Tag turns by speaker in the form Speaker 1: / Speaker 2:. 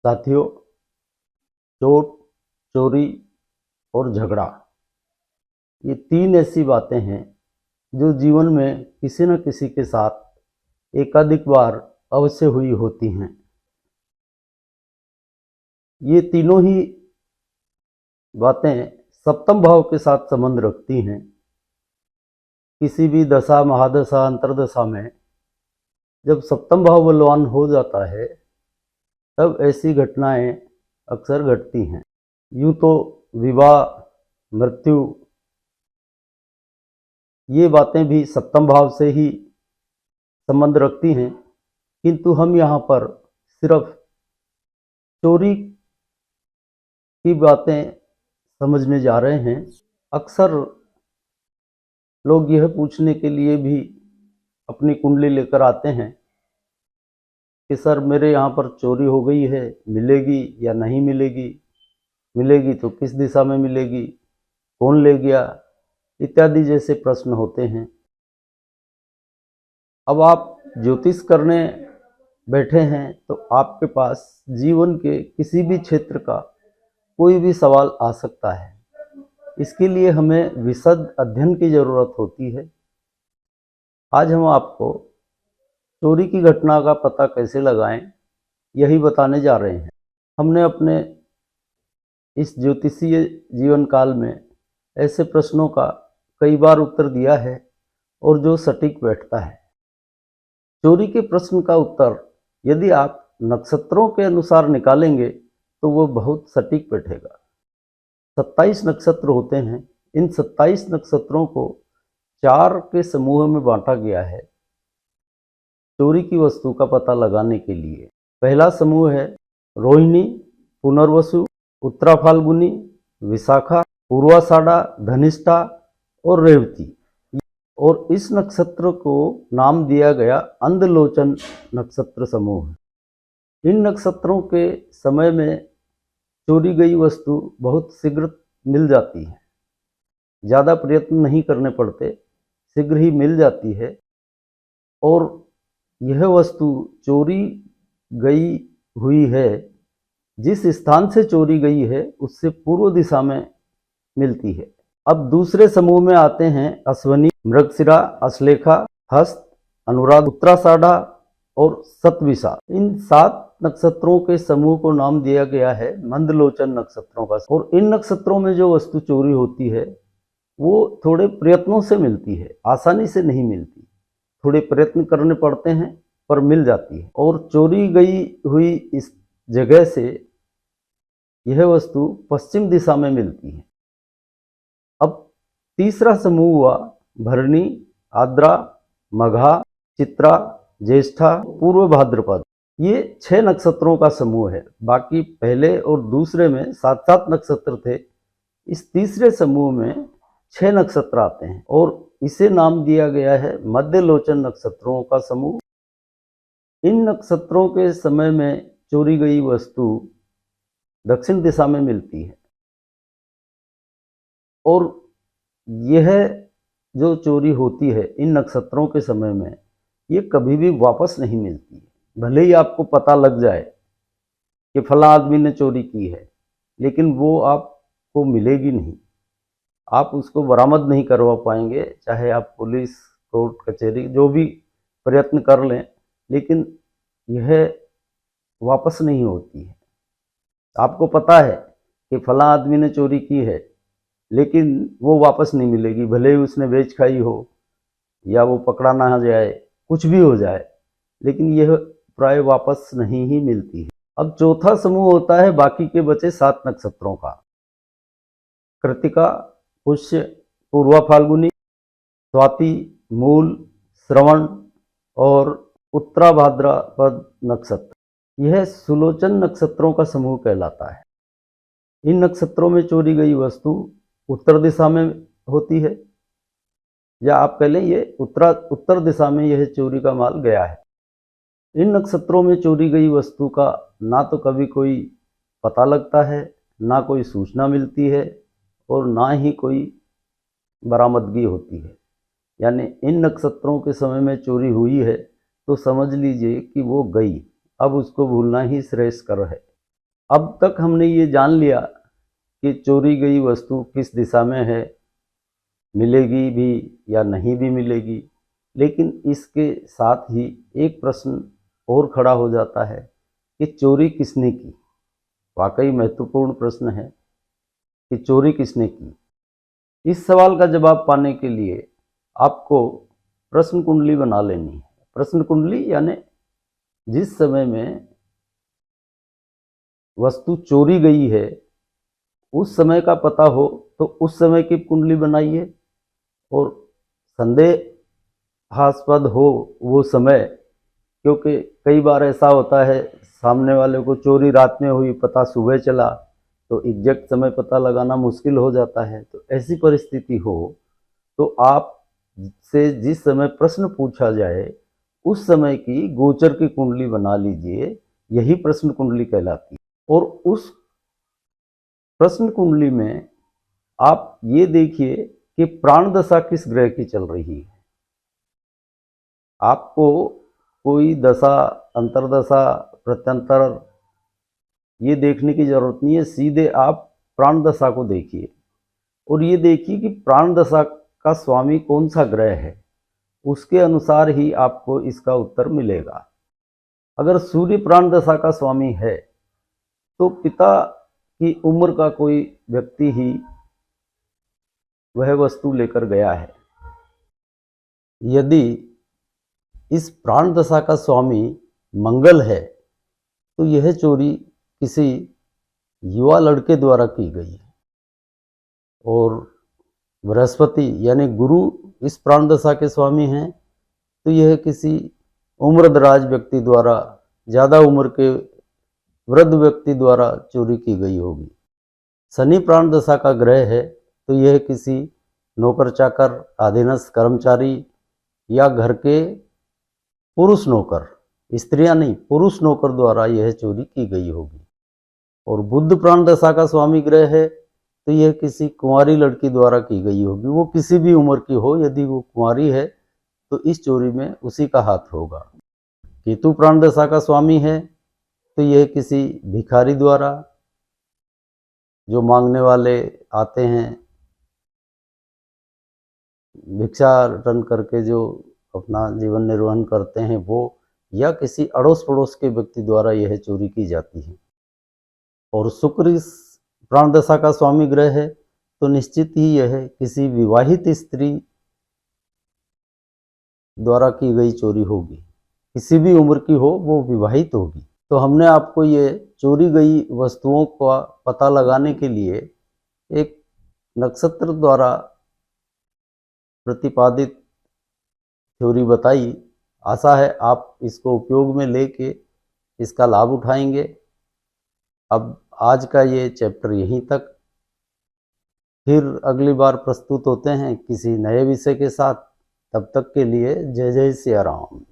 Speaker 1: साथियों, चोट, चोरी और झगड़ा, ये तीन ऐसी बातें हैं जो जीवन में किसी न किसी के साथ एकाधिक बार अवश्य हुई होती हैं। ये तीनों ही बातें सप्तम भाव के साथ संबंध रखती हैं। किसी भी दशा, महादशा, अंतरदशा में जब सप्तम भाव बलवान हो जाता है तब ऐसी घटनाएं अक्सर घटती हैं। यूँ तो विवाह, मृत्यु, ये बातें भी सप्तम भाव से ही संबंध रखती हैं, किंतु हम यहाँ पर सिर्फ चोरी की बातें समझने जा रहे हैं। अक्सर लोग यह पूछने के लिए भी अपनी कुंडली लेकर आते हैं कि सर मेरे यहाँ पर चोरी हो गई है, मिलेगी या नहीं मिलेगी, मिलेगी तो किस दिशा में मिलेगी, कौन ले गया, इत्यादि जैसे प्रश्न होते हैं। अब आप ज्योतिष करने बैठे हैं तो आपके पास जीवन के किसी भी क्षेत्र का कोई भी सवाल आ सकता है। इसके लिए हमें विशद अध्ययन की ज़रूरत होती है। आज हम आपको चोरी की घटना का पता कैसे लगाएं, यही बताने जा रहे हैं। हमने अपने इस ज्योतिषीय जीवन काल में ऐसे प्रश्नों का कई बार उत्तर दिया है और जो सटीक बैठता है। चोरी के प्रश्न का उत्तर यदि आप नक्षत्रों के अनुसार निकालेंगे तो वो बहुत सटीक बैठेगा। 27 नक्षत्र होते हैं। इन 27 नक्षत्रों को 4 के समूह में बांटा गया है चोरी की वस्तु का पता लगाने के लिए। पहला समूह है रोहिणी, पुनर्वसु, उत्तरा फाल्गुनी, विशाखा, पूर्वाषाढ़ा, धनिष्ठा और रेवती। और इस नक्षत्र को नाम दिया गया अंधलोचन नक्षत्र समूह। इन नक्षत्रों के समय में चोरी गई वस्तु बहुत शीघ्र मिल जाती है। ज़्यादा प्रयत्न नहीं करने पड़ते, शीघ्र ही मिल जाती है। और यह वस्तु चोरी गई हुई है, जिस स्थान से चोरी गई है उससे पूर्व दिशा में मिलती है। अब दूसरे समूह में आते हैं अश्वनी, मृगशिरा, अश्लेखा, हस्त, अनुराधा, उत्तराषाढ़ा और शतभिषा। इन 7 नक्षत्रों के समूह को नाम दिया गया है मंदलोचन नक्षत्रों का। और इन नक्षत्रों में जो वस्तु चोरी होती है वो थोड़े प्रयत्नों से मिलती है, आसानी से नहीं मिलती। थोड़े प्रयत्न करने पड़ते हैं पर मिल जाती है। और चोरी गई हुई इस जगह से यह वस्तु पश्चिम दिशा में मिलती है। अब तीसरा समूह हुआ भरणी, आद्रा, मघा, चित्रा, ज्येष्ठा, पूर्व भाद्रपद। ये 6 नक्षत्रों का समूह है। बाकी पहले और दूसरे में 7-7 नक्षत्र थे। इस तीसरे समूह में 6 नक्षत्र आते हैं और इसे नाम दिया गया है मध्यलोचन नक्षत्रों का समूह। इन नक्षत्रों के समय में चोरी गई वस्तु दक्षिण दिशा में मिलती है। और यह जो चोरी होती है इन नक्षत्रों के समय में, ये कभी भी वापस नहीं मिलती है। भले ही आपको पता लग जाए कि फला आदमी ने चोरी की है, लेकिन वो आपको मिलेगी नहीं। आप उसको बरामद नहीं करवा पाएंगे, चाहे आप पुलिस, कोर्ट कचहरी जो भी प्रयत्न कर लें, लेकिन यह वापस नहीं होती है। आपको पता है कि फला आदमी ने चोरी की है, लेकिन वो वापस नहीं मिलेगी। भले ही उसने बेच खाई हो या वो पकड़ा ना जाए, कुछ भी हो जाए, लेकिन यह प्राय वापस नहीं ही मिलती है। अब चौथा समूह होता है बाकी के बचे 7 नक्षत्रों का। कृतिका, पुष्य, पूर्वा फाल्गुनी, स्वाति, मूल, श्रवण और उत्तरा भाद्रपद नक्षत्र। यह सुलोचन नक्षत्रों का समूह कहलाता है। इन नक्षत्रों में चोरी गई वस्तु उत्तर दिशा में होती है, या आप कह लें ये उत्तर दिशा में यह चोरी का माल गया है। इन नक्षत्रों में चोरी गई वस्तु का ना तो कभी कोई पता लगता है, ना कोई सूचना मिलती है और ना ही कोई बरामदगी होती है। यानी इन नक्षत्रों के समय में चोरी हुई है तो समझ लीजिए कि वो गई, अब उसको भूलना ही श्रेयस्कर है। अब तक हमने ये जान लिया कि चोरी गई वस्तु किस दिशा में है, मिलेगी भी या नहीं भी मिलेगी, लेकिन इसके साथ ही एक प्रश्न और खड़ा हो जाता है कि चोरी किसने की। वाकई महत्वपूर्ण प्रश्न है कि चोरी किसने की। इस सवाल का जवाब पाने के लिए आपको प्रश्न कुंडली बना लेनी है। प्रश्न कुंडली यानी जिस समय में वस्तु चोरी गई है उस समय का पता हो तो उस समय की कुंडली बनाइए, और संदेहास्पद हो वो समय, क्योंकि कई बार ऐसा होता है सामने वाले को चोरी रात में हुई, पता सुबह चला, तो एग्जैक्ट समय पता लगाना मुश्किल हो जाता है। तो ऐसी परिस्थिति हो तो आप से जिस समय प्रश्न पूछा जाए उस समय की गोचर की कुंडली बना लीजिए, यही प्रश्न कुंडली कहलाती है। और उस प्रश्न कुंडली में आप ये देखिए कि प्राण दशा किस ग्रह की चल रही है। आपको कोई दशा, अंतरदशा, प्रत्यंतर ये देखने की जरूरत नहीं है, सीधे आप प्राण दशा को देखिए और ये देखिए कि प्राण दशा का स्वामी कौन सा ग्रह है, उसके अनुसार ही आपको इसका उत्तर मिलेगा। अगर सूर्य प्राण दशा का स्वामी है तो पिता की उम्र का कोई व्यक्ति ही वह वस्तु लेकर गया है। यदि इस प्राण दशा का स्वामी मंगल है तो यह चोरी किसी युवा लड़के द्वारा की गई है, और बृहस्पति यानी गुरु इस प्राण दशा के स्वामी हैं तो यह किसी उम्रदराज व्यक्ति द्वारा, ज़्यादा उम्र के वृद्ध व्यक्ति द्वारा चोरी की गई होगी। शनि प्राण दशा का ग्रह है तो यह किसी नौकर चाकर, अधीनस्थ कर्मचारी या घर के पुरुष नौकर, स्त्रियां नहीं, पुरुष नौकर द्वारा यह चोरी की गई होगी। और बुध प्राण दशा का स्वामी ग्रह है तो यह किसी कुंवारी लड़की द्वारा की गई होगी, वो किसी भी उम्र की हो, यदि वो कुंवारी है तो इस चोरी में उसी का हाथ होगा। केतु प्राण दशा का स्वामी है तो यह किसी भिखारी द्वारा, जो मांगने वाले आते हैं, भिक्षा रिटर्न करके जो अपना जीवन निर्वहन करते हैं वो, या किसी अड़ोस पड़ोस के व्यक्ति द्वारा यह चोरी की जाती है। और शुक्र इस प्राण दशा का स्वामी ग्रह है तो निश्चित ही यह किसी विवाहित स्त्री द्वारा की गई चोरी होगी, किसी भी उम्र की हो, वो विवाहित होगी। तो हमने आपको ये चोरी गई वस्तुओं का पता लगाने के लिए एक नक्षत्र द्वारा प्रतिपादित थ्योरी बताई। आशा है आप इसको उपयोग में लेके इसका लाभ उठाएंगे। अब आज का ये चैप्टर यहीं तक, फिर अगली बार प्रस्तुत होते हैं किसी नए विषय के साथ। तब तक के लिए जय जय सिया राम।